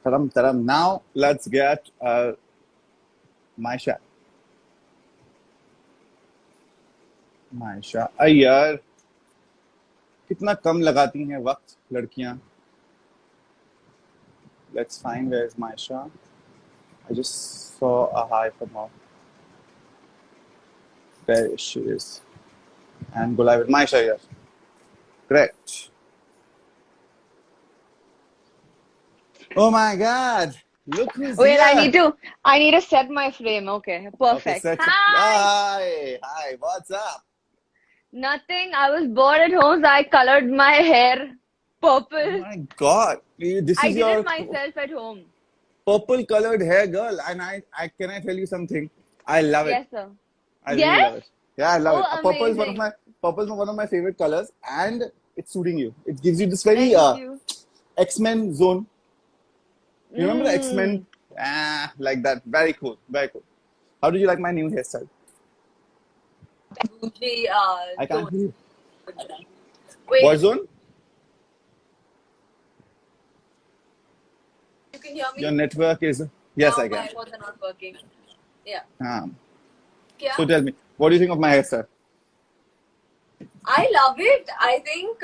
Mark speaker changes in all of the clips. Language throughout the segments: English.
Speaker 1: Taram taram. Now let's get Maisha. Maisha Iyer. कितना कम लगाती हैं वक्त लड़कियां. Let's find where's Maisha. I just saw a hi from her. There she is. And go live with Maisha here. Correct. Oh my God! Look who's
Speaker 2: Wait,
Speaker 1: here.
Speaker 2: I need to set my frame. Okay,
Speaker 1: Okay,
Speaker 2: perfect.
Speaker 1: set.
Speaker 2: Hi.
Speaker 1: Hi. What's up?
Speaker 2: Nothing. I was bored at home, so I colored my hair
Speaker 1: Oh
Speaker 2: purple.
Speaker 1: my God! This
Speaker 2: I
Speaker 1: is
Speaker 2: did it
Speaker 1: your
Speaker 2: myself at home.
Speaker 1: purple colored hair, girl. And I can I tell you something? I love it.
Speaker 2: Yes, sir.
Speaker 1: I really
Speaker 2: Yes?
Speaker 1: love it. Yeah, I love
Speaker 2: Oh,
Speaker 1: it.
Speaker 2: amazing.
Speaker 1: Purple is one of my favorite colors, and it's suiting you. It gives you this very
Speaker 2: Thank you.
Speaker 1: X-Men zone. You remember the X-Men?
Speaker 2: Mm.
Speaker 1: Like that. Very cool. Very cool. How did you like my new hairstyle?
Speaker 3: Gucci
Speaker 1: I can't
Speaker 3: zone.
Speaker 1: hear you.
Speaker 3: Wait,
Speaker 1: What zone?
Speaker 3: you can hear
Speaker 1: Your
Speaker 3: me?
Speaker 1: network is. Yes,
Speaker 3: Now
Speaker 1: I
Speaker 3: my
Speaker 1: can.
Speaker 3: AirPods are not working. Yeah.
Speaker 1: Um,
Speaker 3: Yeah.
Speaker 1: so tell me, what do you think of my hairstyle?
Speaker 3: I love it. I think,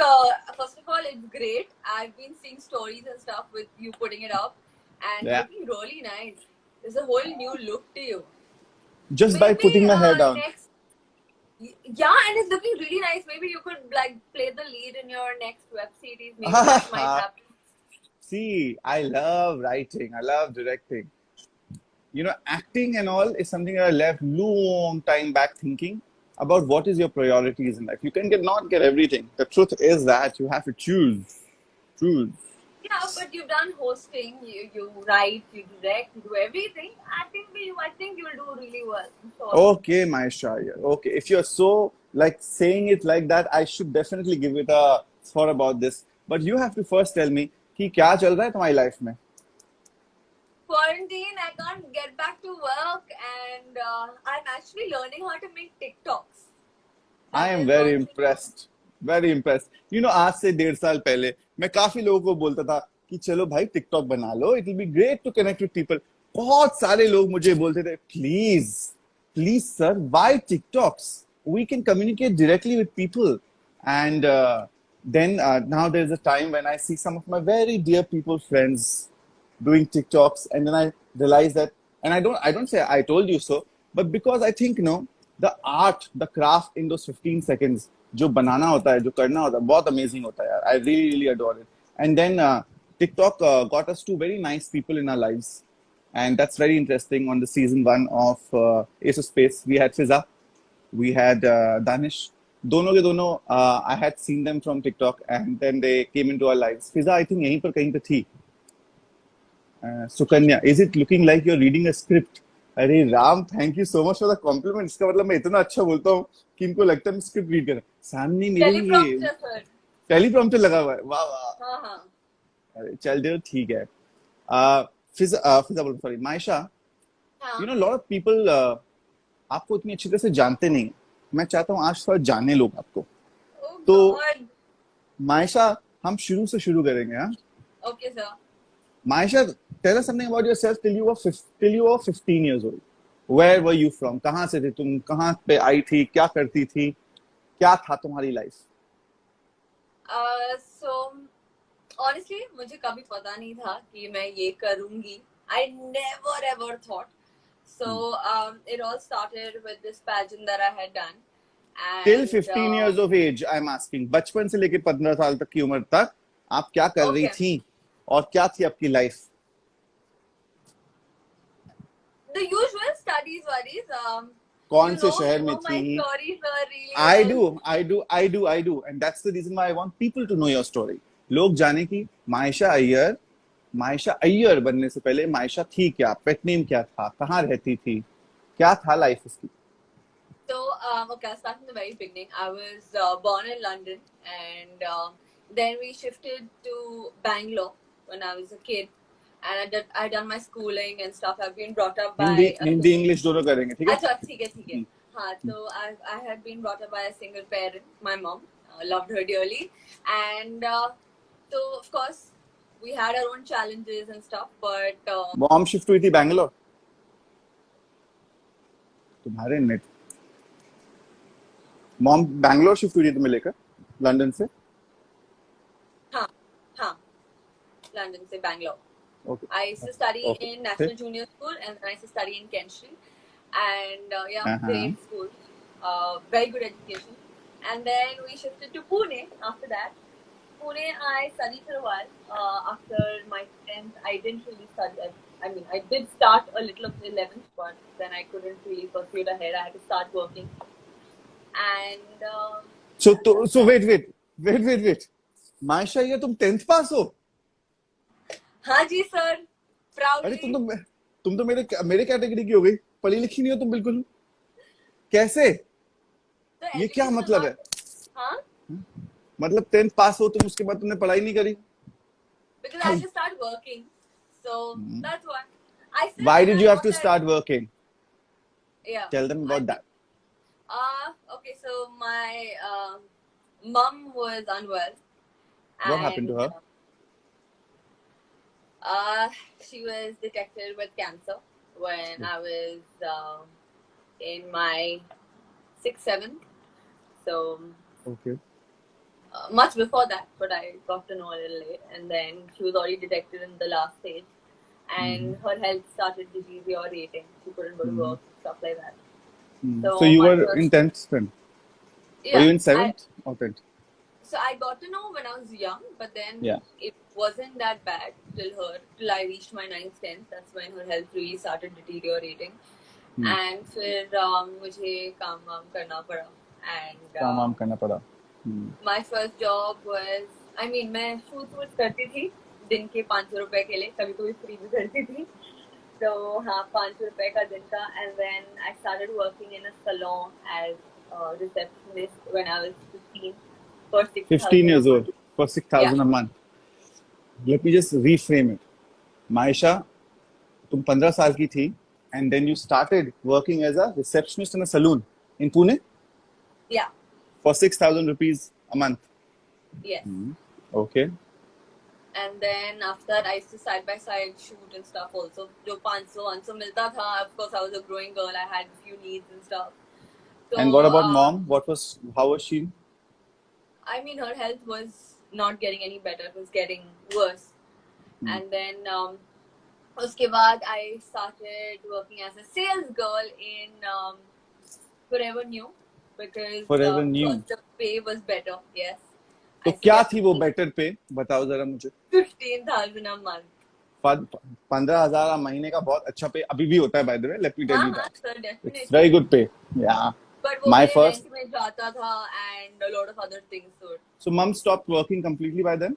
Speaker 3: first of all, it's great. I've been seeing stories and stuff with you putting it up, and
Speaker 1: Yeah.
Speaker 3: looking really nice. There's a whole new look to you.
Speaker 1: Just by
Speaker 3: Maybe
Speaker 1: putting my hair down.
Speaker 3: next, yeah, and it's looking really nice. Maybe you could like play the lead in your next web series. Maybe that might happen.
Speaker 1: See, I love writing. I love directing. You know, acting and all is something I left long time back thinking about what is your priorities in life. You can not get everything. The truth is that you have to choose. Choose.
Speaker 3: Yeah, but you've done hosting, you write, you direct, you do everything. I think you'll do really well. I'm sure.
Speaker 1: Okay, Maisha. Okay, if you're so like saying it like that, I should definitely give it a thought about this. But you have to first tell me कि क्या चल रहा है तुम्हारी life में?
Speaker 3: Quarantine, I can't get back to work, and I'm actually learning how to make TikToks.
Speaker 1: I
Speaker 3: That
Speaker 1: am
Speaker 3: is
Speaker 1: very
Speaker 3: what,
Speaker 1: impressed. Very impressed. You know, आज से 1.5 साल पहले मैं काफी लोगों को बोलता था कि चलो भाई टिकटॉक बना लो. It will be great to connect with people. बहुत सारे लोग मुझे बोलते थे, please sir, why TikToks? We can communicate directly with people. And then now there's a time when I see some of my very dear people, friends, doing TikToks, and then I realize that, and I don't say I told you so, but because I think, the art, the craft in those 15 seconds, जो बनाना होता है, जो करना होता है, बहुत amazing होता है यार. I really, really adore it. And then TikTok got us two very nice people in our lives. And that's very interesting. On the season 1 of Ace of Space, we had Fiza, we had Danish. दोनों के दोनों I had seen them from TikTok, and then they came into our lives. Fiza, I think यहीं पर कहीं पे थी. Sukanya, is it looking like you're reading a script? अरे Ram, thank you so much for the compliment. इसका मतलब मैं इतना अच्छा बोलता हूँ कि इनको लगता है मैं स्क्रिप्ट रीड कर रहा हूँ. सामने मेरे ये
Speaker 3: teleprompter, sir.
Speaker 1: टेलीप्रॉम्प्टर लगा हुआ है. वाह वाह.
Speaker 3: हाँ हाँ
Speaker 1: अरे चल दे, ठीक है. फिजा बोल, सॉरी, मायशा.
Speaker 3: हाँ.
Speaker 1: You know, lot of people आपको इतनी अच्छी तरह से जानते नहीं. मैं चाहता हूँ आज थोड़ा जाने लोग आपको.
Speaker 3: Oh
Speaker 1: तो
Speaker 3: God.
Speaker 1: मायशा, हम शुरू से शुरू करेंगे. हाँ,
Speaker 3: Okay, sir.
Speaker 1: Maisha, tell us something about yourself till you were 15 years old. Where were you from? कहाँ से थे तुम? कहाँ पे आई थी? क्या करती थी? क्या था तुम्हारी लाइफ?
Speaker 3: So honestly, मुझे कभी पता नहीं था कि मैं ये करूँगी. I never ever thought. So it all started with this pageant that I had done. And
Speaker 1: Till 15 years of age, I'm asking. बचपन से लेके 15 साल तक की उम्र तक आप क्या कर रही
Speaker 3: Okay.
Speaker 1: थी? और क्या थी आपकी life?
Speaker 3: The usual studies worries.
Speaker 1: कौन
Speaker 3: You
Speaker 1: से
Speaker 3: know,
Speaker 1: शहर
Speaker 3: you
Speaker 1: में
Speaker 3: know my
Speaker 1: थी?
Speaker 3: stories are really
Speaker 1: I
Speaker 3: well.
Speaker 1: do. And that's the reason why I want people to know your story. लोग जाने की मायशा अय्यर बनने से पहले मायशा थी क्या? पेट नेम क्या था? कहाँ रहती थी? क्या था लाइफ उसकी?
Speaker 3: So, okay, I'll start from the very beginning. I was born in London, and then we shifted to Bangalore when I was a kid. And I done my schooling and stuff. I've been brought up by
Speaker 1: Hindi English दोनों करेंगे, ठीक है?
Speaker 3: अच्छा ठीक है. हाँ, so I had been brought up by a single parent. My mom loved her dearly, and so of course we had our own challenges and stuff, but
Speaker 1: mom shift हुई थी बैंगलोर तुम्हारे नेट मॉम बैंगलोर शिफ्ट हुई थी तुम्हें लेकर London से
Speaker 3: हाँ, हाँ, London से Bangalore.
Speaker 1: Okay
Speaker 3: I used to study
Speaker 1: Okay.
Speaker 3: in National Junior School and then I used to study in Kent Street. And yeah,
Speaker 1: Uh-huh.
Speaker 3: great school, very good education. And then we shifted to Pune after that. Pune, I studied for a while. After my 10th, I didn't really study. I mean, I did start a little of 11th, but then I couldn't really pursue it ahead. I had to start working. And
Speaker 1: so wait Maysha ये तुम 10th पास हो
Speaker 3: हाँ जी sir,
Speaker 1: अरे
Speaker 3: proudly.
Speaker 1: तुम तो मेरे category की हो गई पढ़ी लिखी नहीं हो तुम बिल्कुल कैसे
Speaker 3: The
Speaker 1: ये क्या
Speaker 3: education
Speaker 1: मतलब है
Speaker 3: was- हाँ?
Speaker 1: मतलब 10th पास हो तुम उसके बाद तुमने पढ़ाई नहीं करी
Speaker 3: Because I had to start working. So that's why. I still
Speaker 1: why did you have
Speaker 3: know
Speaker 1: to
Speaker 3: that-
Speaker 1: start working
Speaker 3: Yeah.
Speaker 1: tell them about that
Speaker 3: Okay, so my mum was unwell.
Speaker 1: What happened to her?
Speaker 3: She was detected with cancer when I was in my 6th, 7th. So
Speaker 1: okay
Speaker 3: much before that, but I got to know a little late. And then she was already detected in the last stage. And her health started deteriorating. She couldn't go to work, stuff like that.
Speaker 1: so you
Speaker 3: my
Speaker 1: were
Speaker 3: first-
Speaker 1: in 10th then
Speaker 3: Yeah,
Speaker 1: were you in 7th or 10th
Speaker 3: So I got to know when I was young, but then
Speaker 1: Yeah.
Speaker 3: it wasn't that bad till I reached my 9th, 10th. That's when her health really started deteriorating. And फिर मुझे काम वाम करना पड़ा. And
Speaker 1: काम वाम करना पड़ा
Speaker 3: my first job was, I mean, मैं शूट करती थी दिन के 500 रुपए के लिए, कभी कभी फ्री भी करती थी. So हाँ, 500 रुपए का दिन का. And then I started working in a salon as a receptionist when I was 15. For 6,000
Speaker 1: 15 years old for 6,000
Speaker 3: Yeah.
Speaker 1: a month. Let me just reframe it. Maisha, तुम 15 साल की थी and then you started working as a receptionist in a saloon in Pune
Speaker 3: Yeah.
Speaker 1: for 6,000 rupees a month.
Speaker 3: Yes.
Speaker 1: Okay.
Speaker 3: And then after that, I used to side by side shoot and stuff also. जो 500 मिलता था. Of course, I was a growing girl. I had a few needs and stuff. So,
Speaker 1: And what about mom? How was she?
Speaker 3: I mean, her health was not getting any better. It was getting worse. And then उसके बाद I started working as a sales girl in Forever New because
Speaker 1: Forever New.
Speaker 3: the pay was better. Yes.
Speaker 1: तो
Speaker 3: I
Speaker 1: क्या
Speaker 3: started
Speaker 1: थी वो better पे बताओ जरा मुझे
Speaker 3: 15,000 a month.
Speaker 1: 15,000 महीने का बहुत अच्छा पे अभी भी होता है by the way let me tell you
Speaker 3: हाँ,
Speaker 1: that
Speaker 3: sir, definitely.
Speaker 1: It's very good पे या
Speaker 3: But वो
Speaker 1: My
Speaker 3: मेरे
Speaker 1: first-
Speaker 3: rent में जाता था and a lot of other things. So,
Speaker 1: so mom stopped working completely by then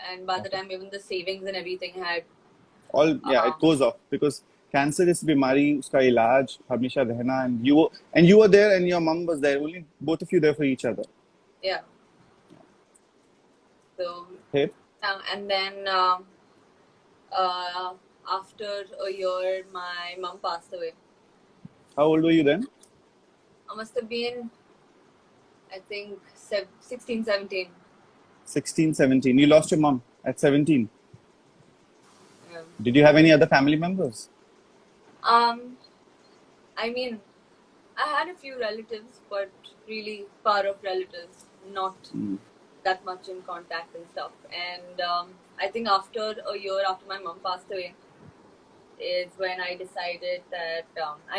Speaker 3: and by the time even the savings and everything had
Speaker 1: all yeah it goes off because cancer is बीमारी उसका इलाज हमेशा रहना and you were there and your mom was there only both of you there for each other
Speaker 3: yeah. So
Speaker 1: okay
Speaker 3: and then after a year, my mom passed away.
Speaker 1: how old were you then
Speaker 3: I must have been, I think, 16, 17.
Speaker 1: 16 17 you lost your mom at 17
Speaker 3: Yeah.
Speaker 1: did you have any other family members
Speaker 3: I mean, I had a few relatives, but really far off relatives, not that much in contact and stuff. And I think after a year after my mom passed away is when I decided that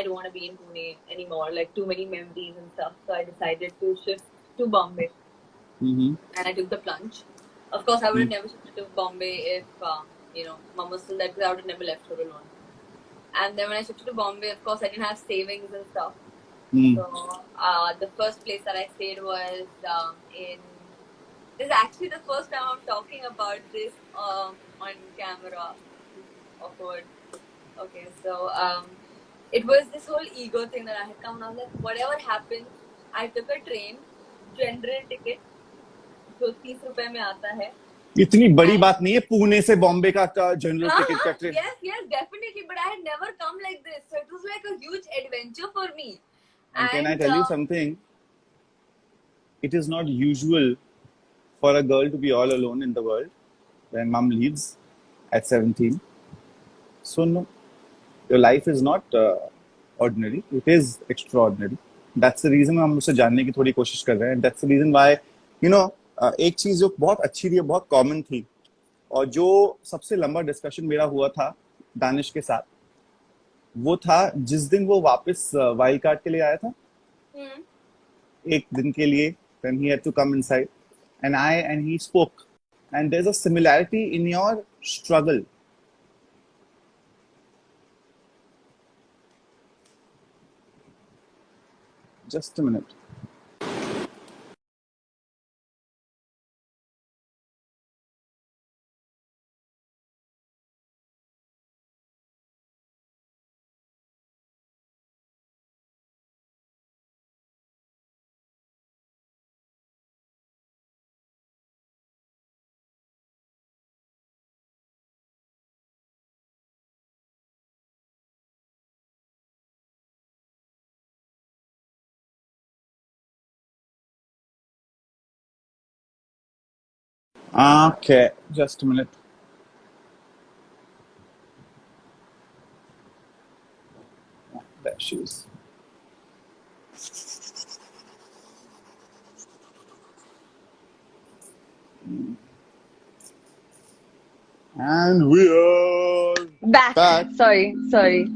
Speaker 3: I don't want to be in Pune anymore, like too many memories and stuff. So I decided to shift to Bombay. And I took the plunge. Of course, I would have never shifted to Bombay if, mom was still there because I would have never left her alone. And then when I shifted to Bombay, of course, I didn't have savings and stuff. So the first place that I stayed was this is actually the first time I'm talking about this on camera. Awkward. Okay, so it was this whole ego thing that I had come and I was like, whatever happened, I took a train, general ticket, जो 30 रुपए में आता है.
Speaker 1: इतनी बड़ी बात नहीं है पुणे से बॉम्बे का जनरल टिकट का train
Speaker 3: Yes, definitely. But I had never come like this. So it was like a huge adventure for me.
Speaker 1: And can I tell you something? It is not usual for a girl to be all alone in the world. when mom leaves at 17. So no, your life is not ordinary. It is extraordinary. That's the reason हम उसे जानने की थोड़ी कोशिश कर रहे हैं. That's the reason why, you know, एक चीज जो बहुत अच्छी थी, बहुत कॉमन थी, और जो सबसे लंबा डिस्कशन मेरा हुआ था दानिश के साथ, वो था जिस दिन वो वापस वाइल्ड कार्ड के लिए आया था,
Speaker 3: Hmm.
Speaker 1: एक दिन के लिए, when he had to come inside, and he spoke, and there's a similarity in your struggle. Just a minute. Okay, just a minute. There she is. And we are
Speaker 2: Back.
Speaker 1: back.
Speaker 2: Sorry.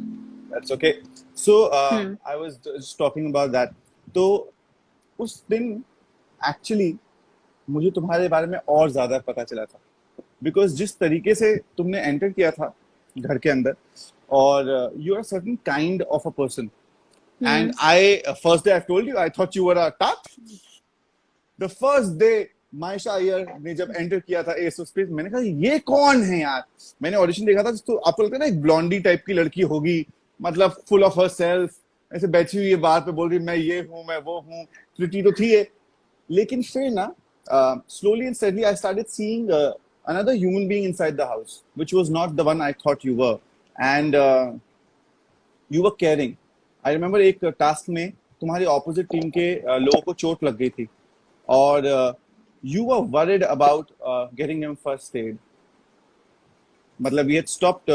Speaker 1: That's okay. So
Speaker 2: Hmm.
Speaker 1: I was just talking about that. तो उस दिन actually मुझे तुम्हारे बारे में और ज्यादा पता चला था, बिकॉज जिस तरीके से तुमने एंटर किया था घर के अंदर, और you are certain kind of a person, and I first day I told you I thought you were a top. The first day Maisha Iyer ने जब एंटर किया था एस स्पेस, मैंने कहा ये कौन है यार. मैंने ऑडिशन देखा था, तो आपको लगता है ना एक ब्लॉन्डी टाइप की लड़की होगी, मतलब फुल ऑफ हर सेल्फ, ऐसे बैठी हुई है बाहर पे, बोल रही मैं ये हूँ मैं वो हूँ. प्रिटी तो थी है, लेकिन फिर ना slowly and steadily I started seeing another human being inside the house, which was not the one I thought you were. And you were caring. I remember एक टास्क में तुम्हारी ऑपोजिट टीम के लोगों को चोट लग गई थी, और you were worried about getting them first aid. मतलब we had stopped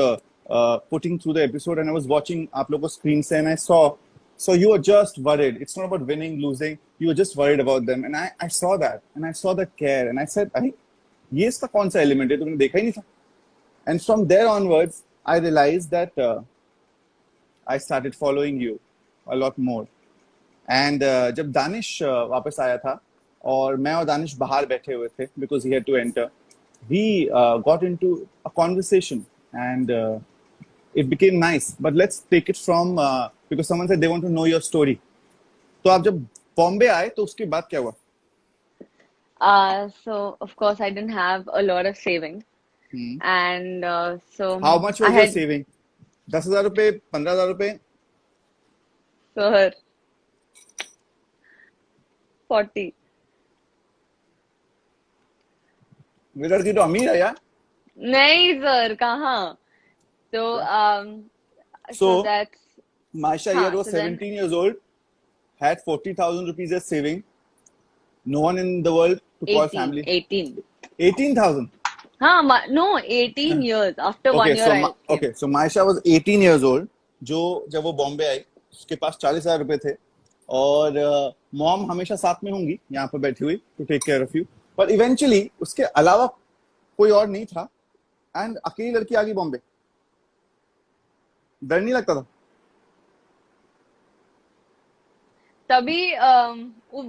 Speaker 1: putting through the episode, and I was watching आप लोगों को screen से, and I saw. So you were just worried. It's not about winning, losing. You were just worried about them, and I saw that, and I saw the care, and I said, "अरे ये इसका कौन सा element है, तुमने देखा ही नहीं था." And from there onwards, I realized that I started following you a lot more. And जब दानिश वापस आया था, और मैं और दानिश बाहर बैठे हुए थे, because he had to enter, we got into a conversation, and it became nice. But let's take it from because someone said they want to know your story. तो आप जब बॉम्बे आए तो उसके बाद क्या हुआ?
Speaker 2: So of course I didn't have a lot of savings, and so
Speaker 1: How much
Speaker 2: I
Speaker 1: was your
Speaker 2: had
Speaker 1: saving? 10,000 रुपए, 15,000 रुपए?
Speaker 2: sir 40.
Speaker 1: विदर की तो अमीर है यार.
Speaker 2: नहीं सर, कहाँ? So
Speaker 1: So
Speaker 2: that's
Speaker 1: Maisha Ayyar was
Speaker 2: so then
Speaker 1: 17 years old, had 40,000 rupees as saving. No one in the world to call
Speaker 2: 18.
Speaker 1: family.
Speaker 2: 18.
Speaker 1: 18,000.
Speaker 2: No, 18 years. After 1 year I came.
Speaker 1: Okay, so Maisha was 18 years old. जो जब वो बॉम्बे आई, उसके पास 40,000 रुपए थे, और mom हमेशा साथ में होंगी यहाँ पर बैठी हुई to take care of you, पर इवेंचुअली उसके अलावा कोई और नहीं था, एंड अकेली लड़की आ गई बॉम्बे. डर नहीं लगता था?
Speaker 2: तभी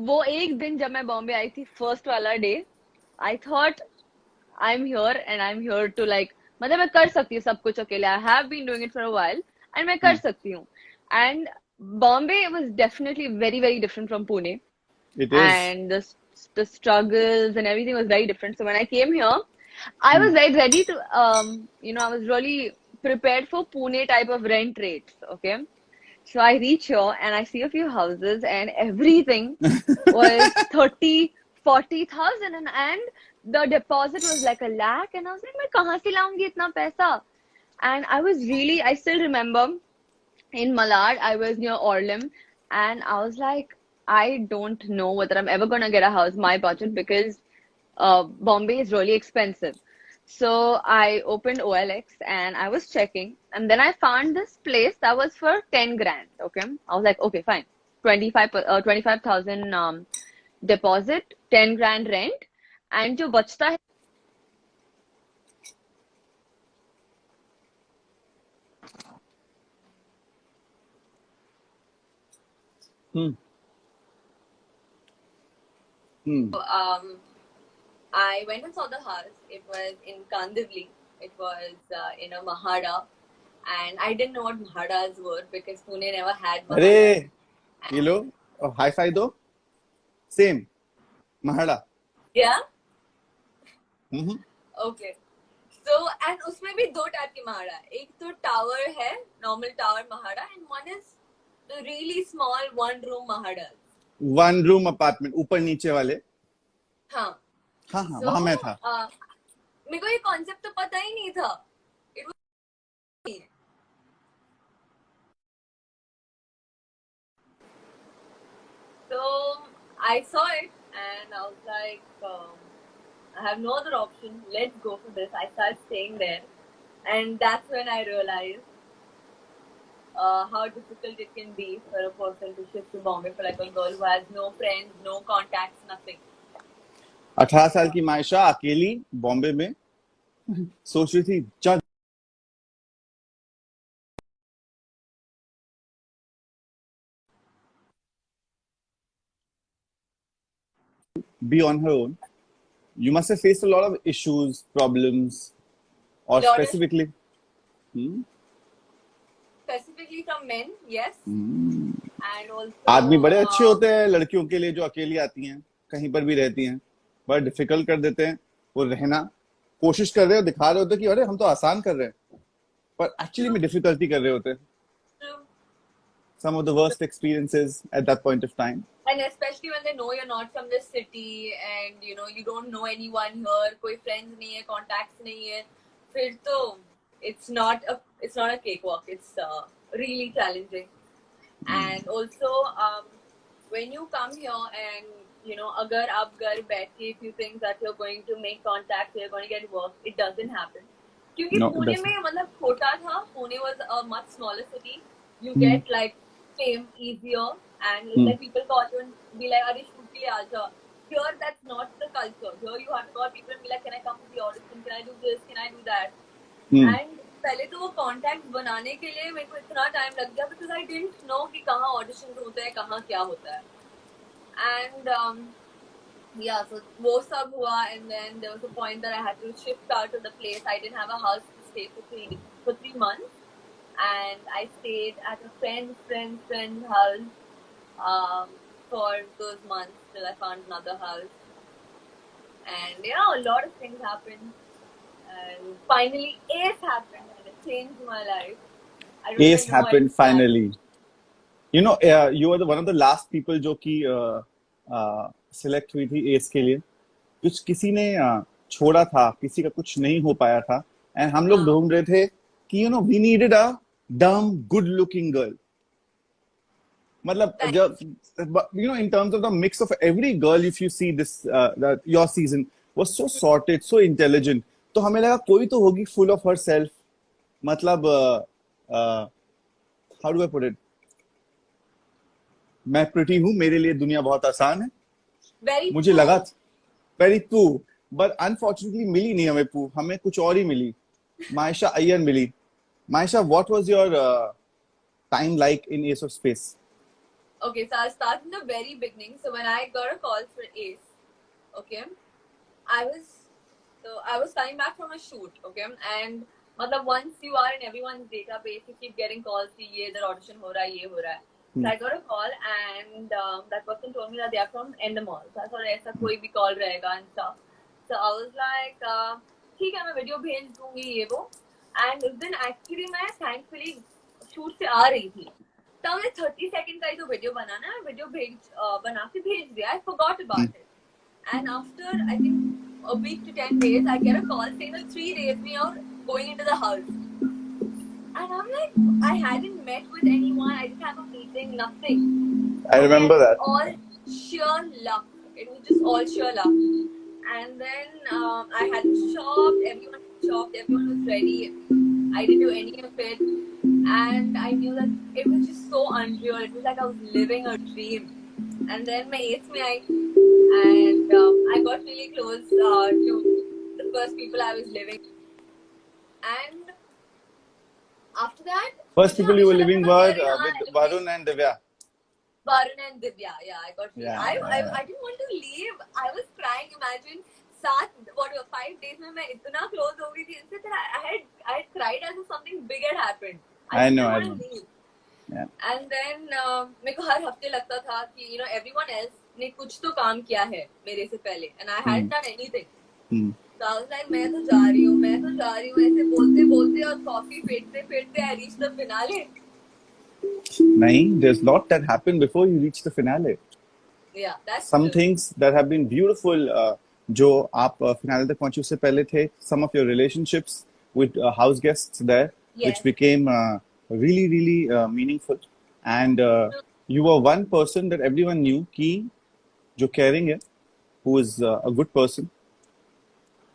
Speaker 2: वो एक दिन जब मैं बॉम्बे आई थी, फर्स्ट वाला day, I thought I am here and I am here to like, मतलब मैं कर सकती हूँ सब कुछ अकेले. I have been doing it for a while and मैं कर सकती हूँ. And Bombay was definitely very very different from Pune,
Speaker 1: It is.
Speaker 2: and the struggles and everything was very different. So when I came here, I was like ready to I was really prepared for Pune type of rent rates. Okay. So I reach here and I see a few houses and everything was 30, 40,000, and the deposit was like 1 lakh, and I was like, मैं कहाँ से लाऊंगी इतना पैसा? And I still remember in Malad, I was near Orlim, and I was like, I don't know whether I'm ever gonna get a house, my budget, because Bombay is really expensive. So I opened OLX and I was checking, and then I found this place that was for 10 grand. Okay, I was like, okay, fine, 25,000 deposit, 10 grand rent, and जो बचता है
Speaker 1: Hmm. Hmm.
Speaker 3: I went and saw the house. It was in Kandivali. It was in a Mahada. And I didn't know what Mahadas were because Pune never had Mahadas.
Speaker 1: अरे ये लो hi fi दो same MHADA
Speaker 3: Yeah?
Speaker 1: Hmm
Speaker 3: Okay. So, and उसमें भी दो type के महाड़ा है. एक तो टावर है, normal tower MHADA, and one is the really small one room mahadas.
Speaker 1: One room apartment ऊपर नीचे वाले
Speaker 3: हाँ.
Speaker 1: हाँ हाँ
Speaker 3: So,
Speaker 1: वहां मैं था
Speaker 3: मेरे को ये कॉन्सेप्ट तो पता ही नहीं था. It was So I saw it and I was like, I have no other option. Let's go for this. I started staying there, and that's when I realized how difficult it can be for a person to shift to Bombay for like a girl who has no friends, no contacts, nothing.
Speaker 1: 18 साल की मायशा अकेली बॉम्बे में सोच रही थी चल be on her own. You must have faced a lot of issues, problems, or
Speaker 3: Lot of-
Speaker 1: specifically. Hmm?
Speaker 3: Specifically from men, yes,
Speaker 1: Hmm.
Speaker 3: and also
Speaker 1: आदमी बड़े अच्छे होते हैं लड़कियों के लिए जो अकेली आती हैं कहीं पर भी रहती हैं बड़ा डिफिकल्ट कर देते हैं वो रहना कोशिश कर रहे हो दिखा रहे होते कि अरे हम तो आसान कर रहे हैं पर एक्चुअली में डिफिकल्टी कर रहे होते हैं
Speaker 3: True.
Speaker 1: some of the worst experiences at that point of time.
Speaker 3: And especially when they know you're not from this city and you know you don't know anyone here, कोई friends नहीं है, contacts नहीं है, फिर तो it's not a cakewalk. It's really challenging. And also when you come here and you know अगर आप घर बैठ के if you think that you're going to make contacts, you're going to get work, it doesn't happen. क्योंकि
Speaker 1: No, it
Speaker 3: Pune
Speaker 1: doesn't.
Speaker 3: में मतलब छोटा था, Pune was a much smaller city. You get like fame easier and like people call you and be like, "Are shoot ke liye aa ja." Here that's not the culture. Here you have to call people and be like, "Can I come to the audition? Can I do this? Can I do that?" And पहले तो वो contacts बनाने के लिए मेरे को इतना time लग गया because I didn't know कि कहाँ auditions होते हैं, कहाँ क्या होता है. And yeah, so वो सब हुआ and then there was a point that I had to shift out of the place. I didn't have a house to stay for 3 months. And I stayed at a friend's house for those months till I found another house. And yeah, a lot of things happened. And finally, ACE happened and it changed my life. I don't
Speaker 1: Ace
Speaker 3: even know
Speaker 1: happened
Speaker 3: why it
Speaker 1: finally. You know, you were one of the last people जो कि select हुई थी S के लिए कुछ किसी ने छोड़ा था किसी का कुछ नहीं हो पाया था एंड हम लोग ढूंढ रहे थे कि you know we needed a damn good looking girl मतलब जब you know in terms of the mix of every girl if you see this your season was so sorted so intelligent तो हमें लगा कोई तो होगी full of herself मतलब how do I put it मैं प्रिटी हूँ मेरे लिए दुनिया बहुत आसान है
Speaker 3: Very
Speaker 1: मुझे
Speaker 3: true.
Speaker 1: लगा वेरी पू बट अनफॉर्चुनेटली मिली नहीं हमें पू हमें कुछ और ही मिली मायशा अय्यर मिली Maisha what was your time like in S of space
Speaker 3: Okay, so I'll start in the very beginning. So when I got a call for ACE, okay, I was coming back from a shoot, okay, and मतलब once you are in everyone's database, you keep getting calls कि ये इधर audition हो रहा है, ये हो रहा है. So I got a call and that person told me that they are from Endemol. So I thought ऐसा कोई भी call रहेगा and stuff. So I was like, ठीक है मैं वीडियो भेज दूंगी ये वो. And उस दिन actually मैं thankfully shoot से आ रही थी. तो मैं 30 सेकंड का ही तो वीडियो बनाना है वीडियो बना के भेज दिया I forgot about it and after I think a week to 10 days I get a call saying that 3 days we are going into the house and I'm like I hadn't met with anyone I didn't have a meeting nothing
Speaker 1: I remember that
Speaker 3: all sheer luck it was just all sheer luck and then I had shopped everyone shocked. Everyone was ready. I didn't do any of it, and I knew that it was just so unreal. It was like I was living a dream. And then my eighth में आई, and I got really close to the first people I was living. And after that,
Speaker 1: First
Speaker 3: मुझे
Speaker 1: people you were
Speaker 3: हमेशा
Speaker 1: living
Speaker 3: लगता था
Speaker 1: were
Speaker 3: कि अरे हाँ,
Speaker 1: with Varun and Divya.
Speaker 3: Varun and Divya. Yeah, I got.
Speaker 1: Yeah,
Speaker 3: I
Speaker 1: yeah.
Speaker 3: didn't want to leave. I was crying. Imagine 5 days में मैं इतना close हो गई थी इनसे that I had cried as if something big had happened.
Speaker 1: I know,
Speaker 3: didn't
Speaker 1: I
Speaker 3: want
Speaker 1: know.
Speaker 3: to leave.
Speaker 1: Yeah.
Speaker 3: And then मेरे को हर हफ्ते लगता था कि everyone else ने कुछ तो काम किया है मेरे से पहले, and I hadn't done anything. So I was like, मैं तो जा रही हूँ ऐसे बोलते बोलते और coffee फेंटते फेंटते I reached the finale.
Speaker 1: नहीं, there's lot that happened before you reach the finale.
Speaker 3: Yeah, that's
Speaker 1: Some
Speaker 3: true.
Speaker 1: things that have been beautiful, जो आप finale तक पहुंचे उससे पहले थे. Some of your relationships with house guests there,
Speaker 3: Yes.
Speaker 1: which became really, really meaningful. And you were one person that everyone knew कि जो caring है, who is a good person.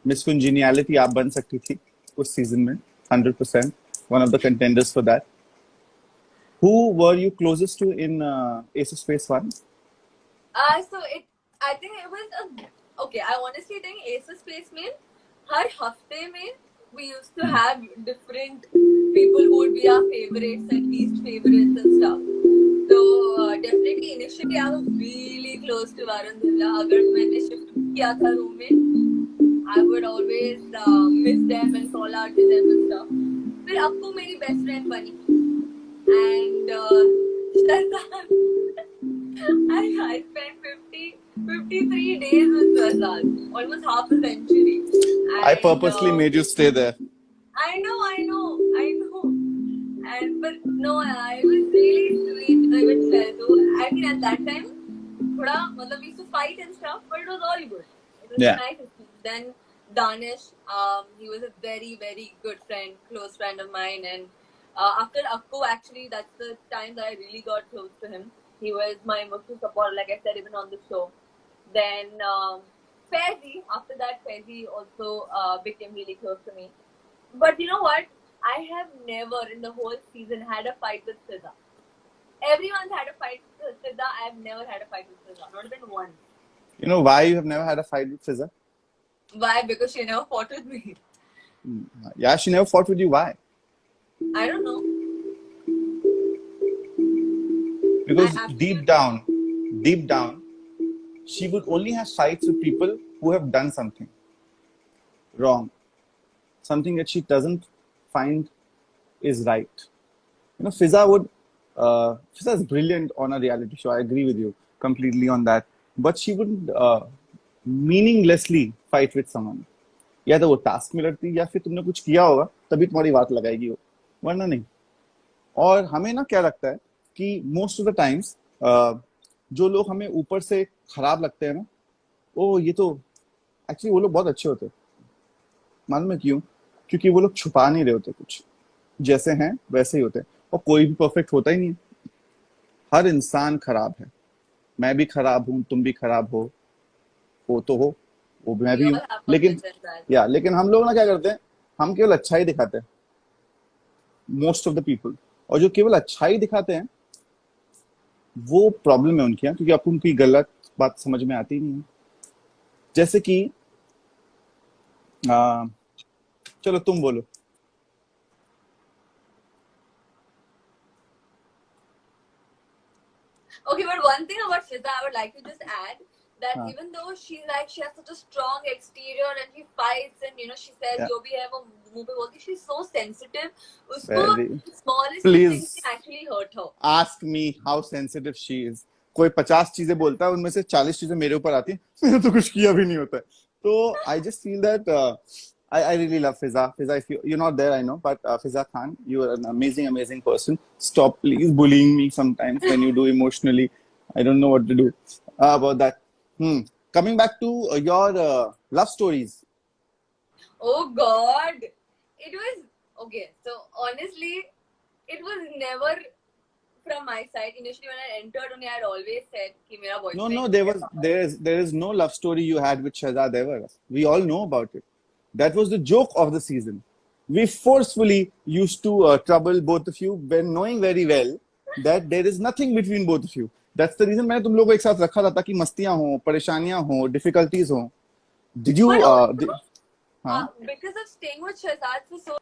Speaker 1: Miss Congeniality आप बन सकती थी उस season में, 100%. One of the contenders for that. Who were you closest to in Ace of Space 1?
Speaker 3: I think it was okay. I honestly think Ace of Space में हर हफ्ते में we used to have different people who would be our favorites and least favorites and stuff. So definitely initially I was really close to Varun Dhilla. अगर मैंने shift किया था room में, I would always miss them and call out to them and stuff. फिर अप्पू मेरी best friend बनी, and Shazad. I spent 53 days with Shazad, almost half a century.
Speaker 1: I purposely made you stay there.
Speaker 3: I know. And but no, I was really sweet with Shazad. I mean, at that time, थोड़ा मतलब we used to fight and stuff, but it was all good. It was
Speaker 1: Yeah.
Speaker 3: nice. Then Danish, he was a very, very good friend, close friend of mine, and after Akko, actually, that's the time that I really got close to him. He was my emotional support, like I said, even on the show. Then Faizi, after that, Faizi also became really close to me. But you know what? I have never in the whole season had a fight with Siddha. Everyone's had a fight with Siddha. I have never had a fight with Siddha. Not even once.
Speaker 1: You know why you have never had a fight with Fizza?
Speaker 3: Why? Because she never fought with me.
Speaker 1: Yeah, she never fought with you. Why?
Speaker 3: I don't know.
Speaker 1: Because
Speaker 3: I
Speaker 1: deep down, she would only have fights with people who have done something wrong, something that she doesn't find is right. You know, Fizza is brilliant on a reality show. I agree with you completely on that. But she wouldn't meaninglessly fight with someone. या तो वो task में लड़ती या फिर तुमने कुछ किया होगा तभी तुम्हारी बात लगाएगी वो, वरना नहीं. और हमें ना क्या लगता है कि मोस्ट ऑफ द टाइम्स जो लोग हमें ऊपर से खराब लगते हैं ना, ओ ये तो एक्चुअली वो लोग बहुत अच्छे होते हैं. मालूम है क्यों? क्योंकि वो लोग छुपा नहीं रहे होते कुछ, जैसे हैं वैसे ही होते हैं. और कोई भी परफेक्ट होता ही नहीं है. हर इंसान खराब है. मैं भी खराब हूँ, तुम भी खराब हो तो हो, वो मैं भी हूँ. लेकिन हम लोग ना क्या करते हैं, हम केवल अच्छा ही दिखाते हैं, मोस्ट ऑफ द पीपल. और जो केवल अच्छा ही दिखाते हैं वो प्रॉब्लम है उनकी, क्योंकि आपको उनकी गलत बात समझ में आती नहीं है. जैसे कि चलो तुम बोलो.
Speaker 3: Okay, but one thing about Shita, I would like to just add that even though she has such a strong exterior and she fights and she says जो भी है वो मुंह पे बोलती, she's so sensitive. उसको smallest things can actually hurt her.
Speaker 1: Ask me how sensitive she is. कोई 50 चीजें बोलता है, उनमें से 40 चीजें मेरे ऊपर आती हैं, मैंने तो कुछ किया भी नहीं होता है. तो I just feel that I really love Fizza. Fizza, if you're not there, I know, but Fizza Khan, you are an amazing person. Stop please bullying me sometimes when you do emotionally. I don't know what to do about that. Coming back to your love stories.
Speaker 3: Oh God, it was okay. So honestly, it was never from my side. Initially, when I entered, I had always said कि मेरा boyfriend.
Speaker 1: No, there is no love story you had with Shahzad ever. We all know about it. That was the joke of the season. We forcefully used to trouble both of you when knowing very well that there is nothing between both of you. That's the reason मैंने तुम लोगों को एक साथ रखा था ताकि मस्तियां हो, परेशानियां हो, difficulties हो. Did you?
Speaker 3: But also,
Speaker 1: हाँ.
Speaker 3: because of staying with Shahzad for so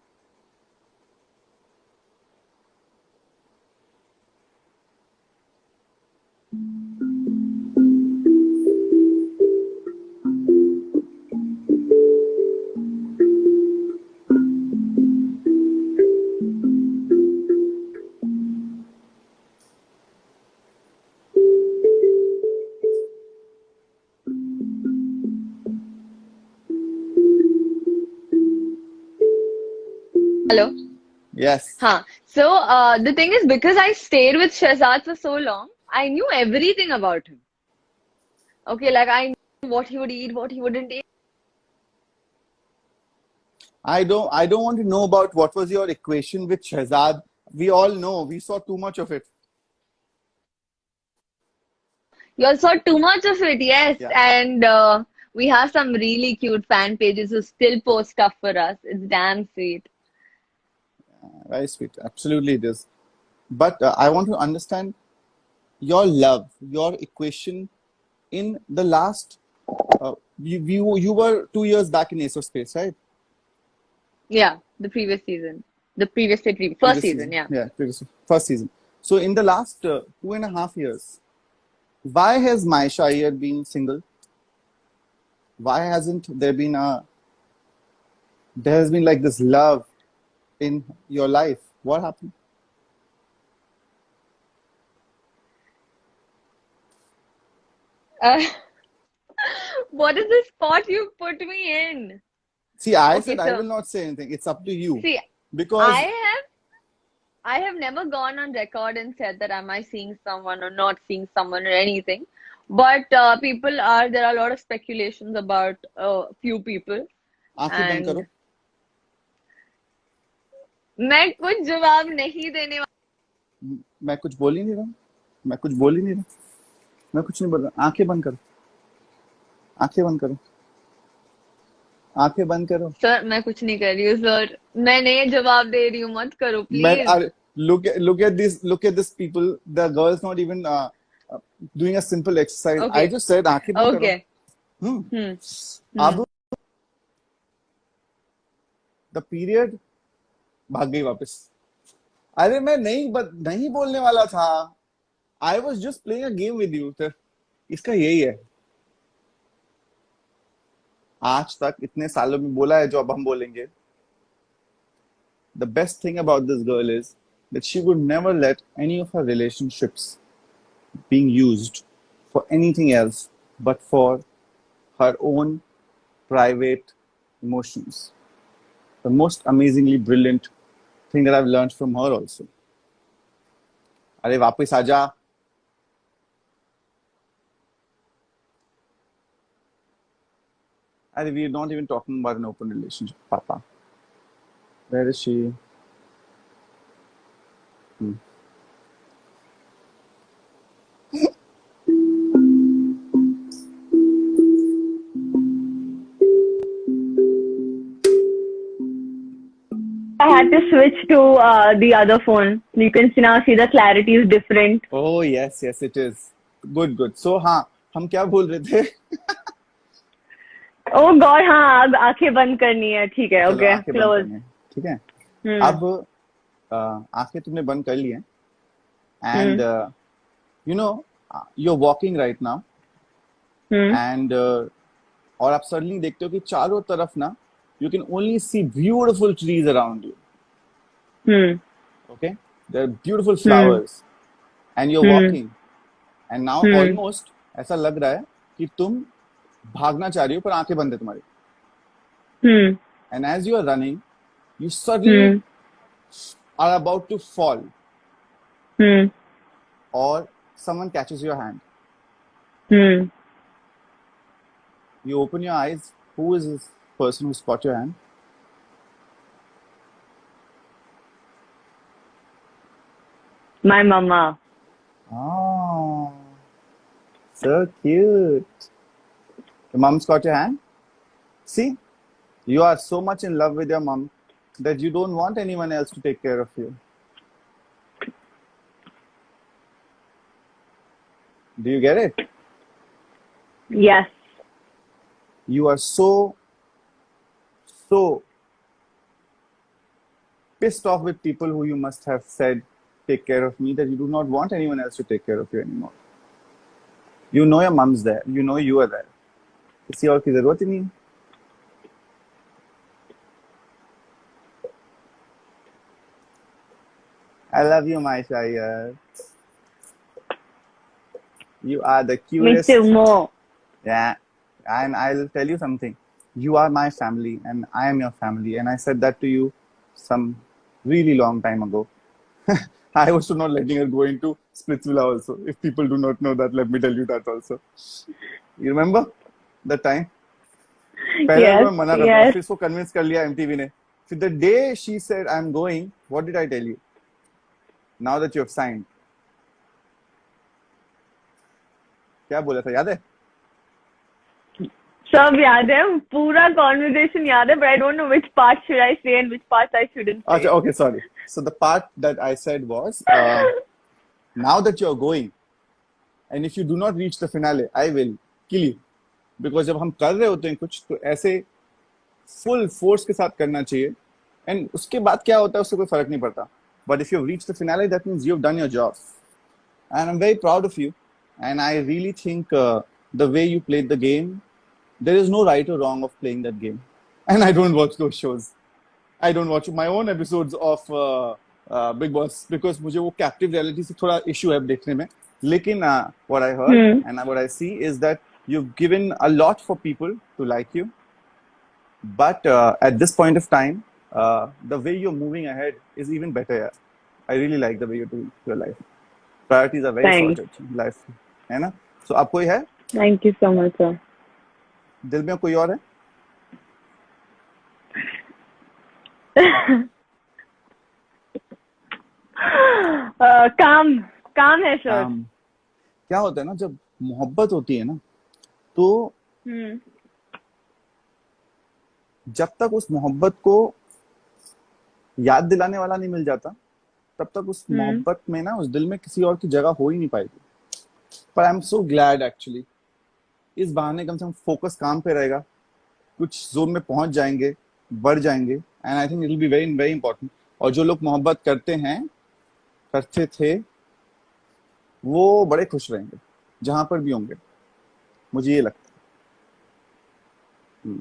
Speaker 2: Hello.
Speaker 1: Yes.
Speaker 2: Huh. So the thing is, because I stayed with Shahzad for so long, I knew everything about him. Okay, like I knew what he would eat, what he wouldn't eat.
Speaker 1: I don't want to know about what was your equation with Shahzad. We all know. We saw too much of it.
Speaker 2: You all saw too much of it, yes.
Speaker 1: Yeah.
Speaker 2: And we have some really cute fan pages who still post stuff for us. It's damn sweet.
Speaker 1: Very sweet. Absolutely it is. But I want to understand your love, your equation in the last. You were 2 years back in Ace of Space, right?
Speaker 2: Yeah, the previous season. The previous first
Speaker 1: Previous
Speaker 2: season, yeah.
Speaker 1: Yeah, first season. So in the last 2.5 years, why has Maisha Iyer been single? Why hasn't there been there has been like this love in your life? What happened?
Speaker 2: Uh, what is the spot you put me in?
Speaker 1: See, I
Speaker 2: Okay,
Speaker 1: said I
Speaker 2: so
Speaker 1: will not say anything. It's up to you.
Speaker 2: see,
Speaker 1: Because
Speaker 2: I have never gone on record and said that am I seeing someone or not seeing someone or anything. But there are a lot of speculations about a few people,
Speaker 1: आंखें बंद
Speaker 2: and
Speaker 1: करो.
Speaker 2: मैं कुछ जवाब नहीं देने
Speaker 1: मैं कुछ बोल ही नहीं रहा. मैं कुछ बोल ही नहीं रहा. मैं कुछ नहीं बोल रहा. आंखें बंद करो. आंखें बंद करो. आंखें बंद करो.
Speaker 2: सर मैं कुछ नहीं कर रही हूँ सर मैं नहीं जवाब दे रही हूँ मत करो please
Speaker 1: Look at this people. The girls not even doing a simple exercise. I
Speaker 2: Okay.
Speaker 1: just said आंखें बंद करो.
Speaker 2: Okay.
Speaker 1: अब the period भाग गई वापस. अरे मैं नहीं बोलने वाला था. I was just playing a game with you. तो इसका यही है. आज तक इतने सालों में बोला है जो अब हम बोलेंगे. The best thing about this girl is that she would never let any of her relationships being used for anything else but for her own private emotions. The most amazingly brilliant thing that I've learned from her also. अरे वापस आजा. अरे we're not even talking about an open relationship, Papa. Where is she?
Speaker 2: I had to switch to the other phone. You can see now the clarity is different.
Speaker 1: Oh yes, it is. Good. So हाँ, हम क्या बोल रहे थे?
Speaker 2: Oh God, हाँ अब आंखें बंद करनी है ठीक है
Speaker 1: चलो,
Speaker 2: okay
Speaker 1: आंखें बंद
Speaker 2: close.
Speaker 1: करनी है, ठीक है. अब आंखें तुमने बंद कर ली हैं and you know you're walking right now and और आप suddenly देखते हो कि चारों तरफ ना you can only see beautiful trees around you. Okay, there are beautiful flowers and you're walking and now almost ऐसा लग रहा है कि तुम भागना चाह रही हो पर आंखें बंद है तुम्हारी. And as you are running you suddenly are about to fall or someone catches your hand. You open your eyes. Who is this person who's caught your hand?
Speaker 2: My mama.
Speaker 1: Oh, so cute. Your mom's caught your hand? See? You are so much in love with your mom that you don't want anyone else to take care of you. Do you get it?
Speaker 2: Yes.
Speaker 1: You are so pissed off with people who you must have said, take care of me, that you do not want anyone else to take care of you anymore. You know your mom's there. You know you are there. किसी और की जरूरत ही नहीं है. I love you, Maisha. Yeah. You are the
Speaker 2: Me
Speaker 1: cutest.
Speaker 2: too, more.
Speaker 1: Yeah. And I'll tell you something. You are my family, and I am your family. And I said that to you some really long time ago. I was not letting her go into Splitsvilla also. If people do not know that, let me tell you that also. You remember that time? पहले
Speaker 2: Yes,
Speaker 1: तो मैं मना करता था,
Speaker 2: yes.
Speaker 1: फिर इसको convince कर लिया MTV ने. फिर the day she said I'm going, what did I tell you? Now that you have signed. क्या बोला था याद है?
Speaker 2: सब याद है, पूरा conversation याद है, but I don't know which part should I say and which part I shouldn't say.
Speaker 1: अच्छा, okay, sorry. So the part that I said was, now that you're going, and if you do not reach the finale, I will kill you. Because जब हम कर रहे होते हैं कुछ, तो ऐसे full force के साथ करना चाहिए. And उसके बाद क्या होता है उससे कोई फर्क नहीं पड़ता. But if you've reached the finale, that means you've done your job. And I'm very proud of you. And I really think the way you played the game, there is no right or wrong of playing that game. And I don't watch those shows. I don't watch my own episodes of Big Boss because मुझे वो captive reality से थोड़ा issue है देखने में. लेकिन what I heard and what I see is that you've given a lot for people to like you. But at this point of time, the way you're moving ahead is even better. Yeah. I really like the way you're doing your life. Priorities are very
Speaker 2: Thanks.
Speaker 1: sorted in life. है ना? So आप कोई है?
Speaker 2: Thank you so much, sir.
Speaker 1: दिल में कोई और है?
Speaker 2: काम है सर.
Speaker 1: क्या होता है ना जब मोहब्बत होती है ना तो जब तक उस मोहब्बत को याद दिलाने वाला नहीं मिल जाता तब तक उस मोहब्बत में ना उस दिल में किसी और की जगह हो ही नहीं पाएगी. पर I am so glad actually इस बहाने कम से कम फोकस काम पे रहेगा, कुछ जोन में पहुंच जाएंगे, बढ़ जाएंगे and I think it will be very very important. और जो लोग मोहब्बत करते हैं करते थे वो बड़े खुश रहेंगे जहां पर भी होंगे, मुझे ये लगता है.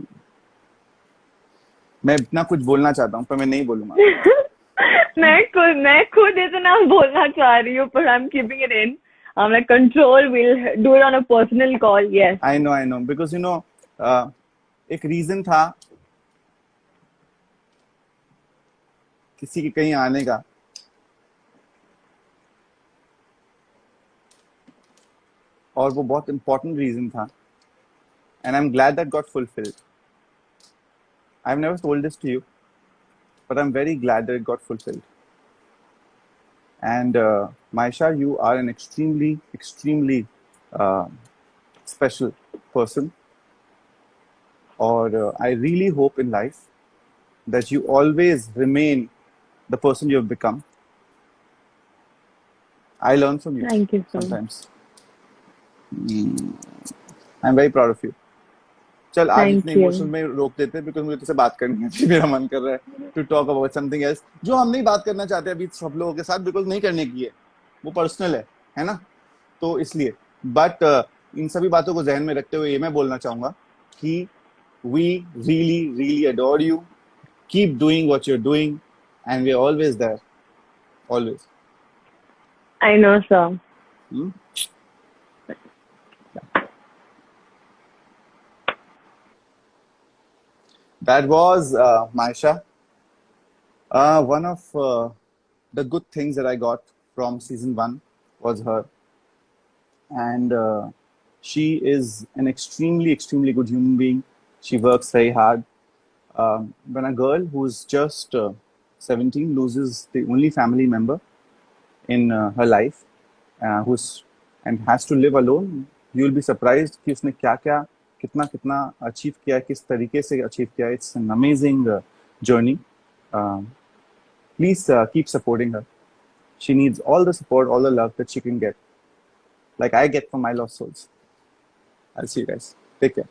Speaker 1: मैं इतना कुछ बोलना चाहता हूँ पर मैं नहीं बोलूंगा.
Speaker 2: मैं खुद इतना बोलना चाह रही हूँ पर I'm keeping it in. Like control, we'll do it on a personal call. Yes.
Speaker 1: I know because you know एक रीजन था किसी के कहीं आने का और वो बहुत important रीजन था and I'm glad that got fulfilled. I've never told this to you but I'm very glad that it got fulfilled. And Maisha, you are an extremely special person. Or I really hope in life that you always remain the person you have become. I learn from you.
Speaker 2: Thank you so
Speaker 1: sometimes. I'm very proud of you. चल आज इतने emotional में रोक देते हैं because मुझे तुझसे बात करनी है. मेरा मन कर रहा है to talk about something else जो हम नहीं बात करना चाहते अभी सब लोगों के साथ बिकॉज़ नहीं करने की है, वो पर्सनल है ना, तो इसलिए. बट इन सभी बातों को ध्यान में रखते हुए ये मैं बोलना चाहूंगा कि we really adore you. Keep doing what you're doing and we're always there. Always.
Speaker 2: I know, sir.
Speaker 1: That was Maisha. One of the good things that I got from season 1 was her. And she is an extremely good human being. She works very hard. When a girl who's just 17 loses the only family member in her life and has to live alone, you'll be surprised कि उसने क्या-क्या कितना कितना achieve किया है, किस तरीके से अचीव किया है. It's an amazing journey. Please keep supporting her. She needs all the support, all the love that she can get, like I get from my lost souls. I'll see you guys. Take care.